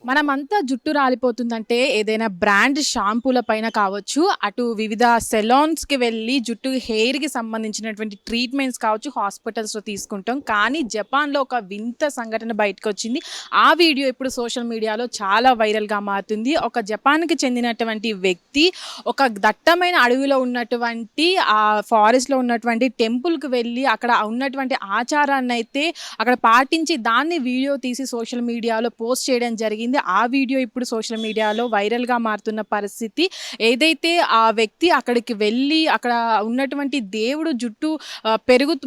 మనమంతా జుట్టు రాలిపోతుందంటే ఏదైనా బ్రాండ్ షాంపూల పైన కావచ్చు, అటు వివిధ సెలాన్స్‌కి వెళ్ళి జుట్టు హెయిర్‌కి సంబంధించినటువంటి ట్రీట్మెంట్స్ కావచ్చు, హాస్పిటల్స్‌లో తీసుకుంటాం. కానీ జపాన్‌లో ఒక వింత సంఘటన బయటకొచ్చింది. ఆ వీడియో ఇప్పుడు సోషల్ మీడియాలో చాలా వైరల్‌గా మారుతుంది. ఒక జపాన్‌కి చెందినటువంటి వ్యక్తి ఒక దట్టమైన అడవిలో ఉన్నటువంటి ఫారెస్ట్‌లో ఉన్నటువంటి టెంపుల్‌కి వెళ్ళి అక్కడ ఉన్నటువంటి ఆచారాన్నైతే అక్కడ పాటించి దాన్ని వీడియో తీసి సోషల్ మీడియాలో పోస్ట్ చేయడం జరిగింది. ఆ వీడియో ఇప్పుడు సోషల్ మీడియాలో వైరల్‌గా మారుతున్న పరిస్థితి. ఏదైతే ఆ వ్యక్తి అక్కడికి వెళ్ళి అక్కడ ఉన్నటువంటి దేవుడు జుట్టు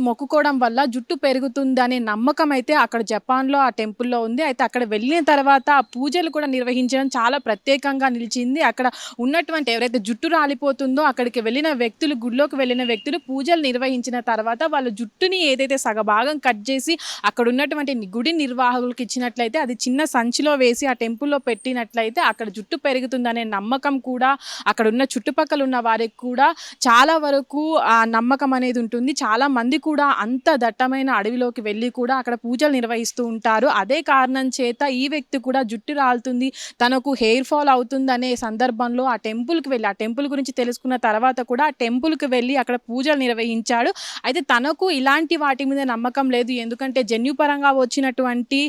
మొక్కుకోవడం వల్ల జుట్టు పెరుగుతుందనే నమ్మకం అయితే అక్కడ జపాన్‌లో ఆ టెంపుల్‌లో ఉంది. అయితే అక్కడ వెళ్ళిన తర్వాత ఆ పూజలు కూడా నిర్వహించడం చాలా ప్రత్యేకంగా నిలిచింది. అక్కడ ఉన్నటువంటి ఎవరైతే జుట్టు రాలిపోతుందో అక్కడికి వెళ్ళిన వ్యక్తులు, గుడిలోకి వెళ్ళిన వ్యక్తులు పూజలు నిర్వహించిన తర్వాత వాళ్ళ జుట్టుని ఏదైతే సగభాగం కట్ చేసి అక్కడ ఉన్నటువంటి గుడి నిర్వాహకులకు ఇచ్చినట్లయితే అది చిన్న సంచిలో వేసి ఆ టెంపుల్లో పెట్టినట్లయితే అక్కడ జుట్టు పెరుగుతుందనే నమ్మకం కూడా అక్కడ ఉన్న చుట్టుపక్కల ఉన్న వారికి కూడా చాలా వరకు ఆ నమ్మకం అనేది ఉంటుంది. చాలా మంది కూడా అంత దట్టమైన అడవిలోకి వెళ్ళి కూడా అక్కడ పూజలు నిర్వహిస్తూ ఉంటారు. అదే కారణం చేత ఈ వ్యక్తి కూడా జుట్టు రాలుతుంది, తనకు హెయిర్ ఫాల్ అవుతుందనే సందర్భంలో ఆ టెంపుల్కి వెళ్ళి ఆ టెంపుల్ గురించి తెలుసుకున్న తర్వాత కూడా ఆ టెంపుల్కి వెళ్ళి అక్కడ పూజలు నిర్వహించాడు. అయితే తనకు ఇలాంటి వాటి మీద నమ్మకం లేదు. ఎందుకంటే జన్యుపరంగా వచ్చినటువంటి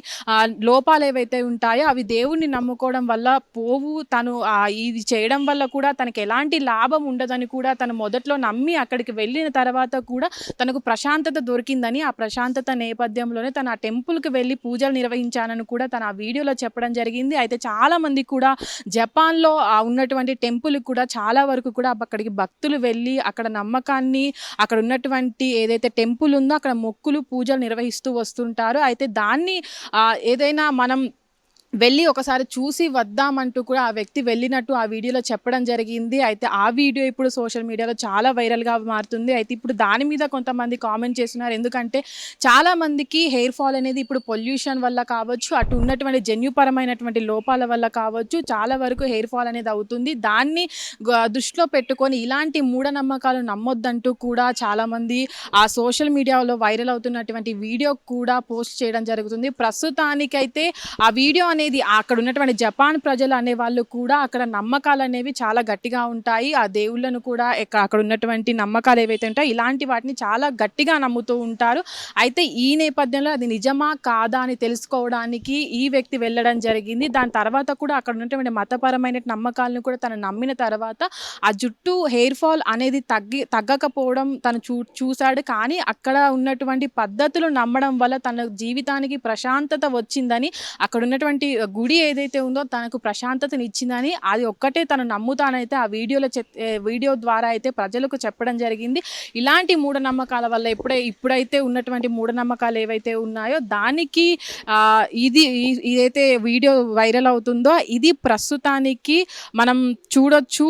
లోపాలు ఏవైతే ఉంటాయో అవి దేవుణ్ణి నమ్ముకోవడం వల్ల పోవు. తను ఇది చేయడం వల్ల కూడా తనకి ఎలాంటి లాభం ఉండదని కూడా తను మొదట్లో నమ్మి అక్కడికి వెళ్ళిన తర్వాత కూడా తనకు ప్రశాంతత దొరికిందని, ఆ ప్రశాంతత నేపథ్యంలోనే తను ఆ టెంపుల్కి వెళ్ళి పూజలు నిర్వహించానని కూడా తను ఆ వీడియోలో చెప్పడం జరిగింది. అయితే చాలా మంది కూడా జపాన్లో ఉన్నటువంటి టెంపుల్కి కూడా చాలా వరకు కూడా అక్కడికి భక్తులు వెళ్ళి అక్కడ నమ్మకాన్ని, అక్కడ ఉన్నటువంటి ఏదైతే టెంపుల్ ఉందో అక్కడ మొక్కులు, పూజలు నిర్వహిస్తూ వస్తుంటారు. అయితే దాన్ని ఏదైనా మనం వెళ్ళి ఒకసారి చూసి వద్దామంటూ కూడా ఆ వ్యక్తి వెళ్ళినట్టు ఆ వీడియోలో చెప్పడం జరిగింది. అయితే ఆ వీడియో ఇప్పుడు సోషల్ మీడియాలో చాలా వైరల్‌గా మారుతుంది. అయితే ఇప్పుడు దాని మీద కొంతమంది కామెంట్ చేస్తున్నారు. ఎందుకంటే చాలామందికి హెయిర్ ఫాల్ అనేది ఇప్పుడు పొల్యూషన్ వల్ల కావచ్చు, అటు ఉన్నటువంటి జన్యుపరమైనటువంటి లోపాల వల్ల కావచ్చు, చాలా వరకు హెయిర్ ఫాల్ అనేది అవుతుంది. దాన్ని దృష్టిలో పెట్టుకొని ఇలాంటి మూఢనమ్మకాలు నమ్మొద్దంటూ కూడా చాలామంది ఆ సోషల్ మీడియాలో వైరల్ అవుతున్నటువంటి వీడియో కూడా పోస్ట్ చేయడం జరుగుతుంది. ప్రస్తుతానికైతే ఆ వీడియో అనేది అక్కడ ఉన్నటువంటి జపాన్ ప్రజలు అనే వాళ్ళు కూడా అక్కడ నమ్మకాలు అనేవి చాలా గట్టిగా ఉంటాయి. ఆ దేవుళ్ళను కూడా అక్కడ ఉన్నటువంటి నమ్మకాలు ఏవైతే ఉంటాయో ఇలాంటి వాటిని చాలా గట్టిగా నమ్ముతూ ఉంటారు. అయితే ఈ నేపథ్యంలో అది నిజమా కాదా అని తెలుసుకోవడానికి ఈ వ్యక్తి వెళ్ళడం జరిగింది. దాని తర్వాత కూడా అక్కడ ఉన్నటువంటి మతపరమైన నమ్మకాలను కూడా తను నమ్మిన తర్వాత ఆ జుట్టు హెయిర్ ఫాల్ అనేది తగ్గకపోవడం తను చూశాడు. కానీ అక్కడ ఉన్నటువంటి పద్ధతులు నమ్మడం వల్ల తన జీవితానికి ప్రశాంతత వచ్చిందని, అక్కడ ఉన్నటువంటి గుడి ఏదైతే ఉందో తనకు ప్రశాంతతని ఇచ్చిందని, అది ఒక్కటే తను నమ్ముతానైతే ఆ వీడియో ద్వారా అయితే ప్రజలకు చెప్పడం జరిగింది. ఇలాంటి మూఢనమ్మకాల వల్ల ఇప్పుడైతే ఉన్నటువంటి మూఢనమ్మకాలు ఏవైతే ఉన్నాయో దానికి ఇదైతే వీడియో వైరల్ అవుతుందో ఇది ప్రస్తుతానికి మనం చూడొచ్చు.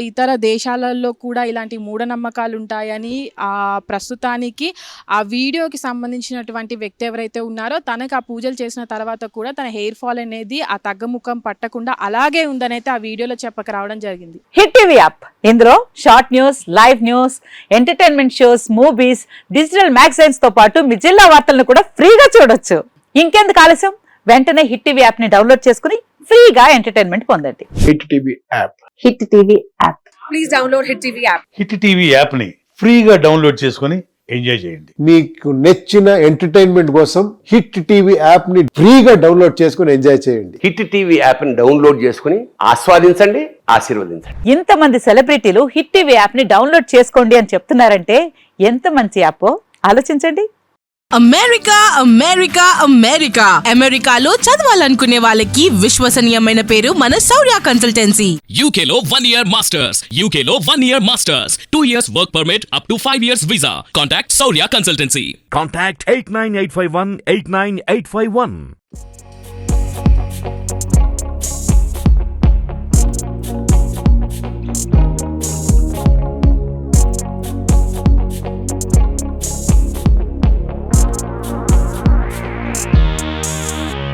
ఇతర దేశాలలో కూడా ఇలాంటి మూఢనమ్మకాలు ఉంటాయని ప్రస్తుతానికి ఆ వీడియోకి సంబంధించినటువంటి వ్యక్తి ఎవరైతే ఉన్నారో తనకు ఆ పూజలు చేసిన తర్వాత కూడా తన హెయిర్ ఫాల్ అనేది ఆ తగ్గముఖం పట్టకుండా అలాగే ఉందనైతే ఆ వీడియోలో చెప్పక రావడం జరిగింది. హిట్ టీవీ యాప్, ఇందులో short news, live news, entertainment shows, movies, digital magazines తో పాటు మీ జిల్లా వార్తలను కూడా ఫ్రీగా చూడొచ్చు. ఇంకెందుకు ఆలస్యం, వెంటనే హిట్ టీవీ యాప్ ని డౌన్లోడ్ చేసుకుని ఫ్రీగా ఎంటర్టైన్మెంట్ పొందండి. Hit TV app, hit TV app, please download hit TV app. Hit TV app ని ఫ్రీగా డౌన్లోడ్ చేసుకుని ఎంజాయ్ చేయండి. మీకు నచ్చిన ఎంటర్టైన్మెంట్ కోసం హిట్ టీవీ యాప్ ని ఫ్రీగా డౌన్లోడ్ చేసుకుని ఎంజాయ్ చేయండి. హిట్ టీవీ యాప్ ని డౌన్లోడ్ చేసుకుని ఆస్వాదించండి, ఆశీర్వదించండి. ఇంతమంది సెలబ్రిటీలు హిట్ టీవీ యాప్ ని డౌన్లోడ్ చేసుకోండి అని చెప్తున్నారంటే ఎంత మంచి యాప్ ఆలోచించండి. అమెరికాలో చదవాలనుకునే వాళ్ళకి విశ్వసనీయమైన పేరు మన శౌర్య కన్సల్టెన్సీ. UK లో 1 year masters, 2 years work permit up to 5 years visa. Contact Saurya Consultancy. Contact 89851 89851.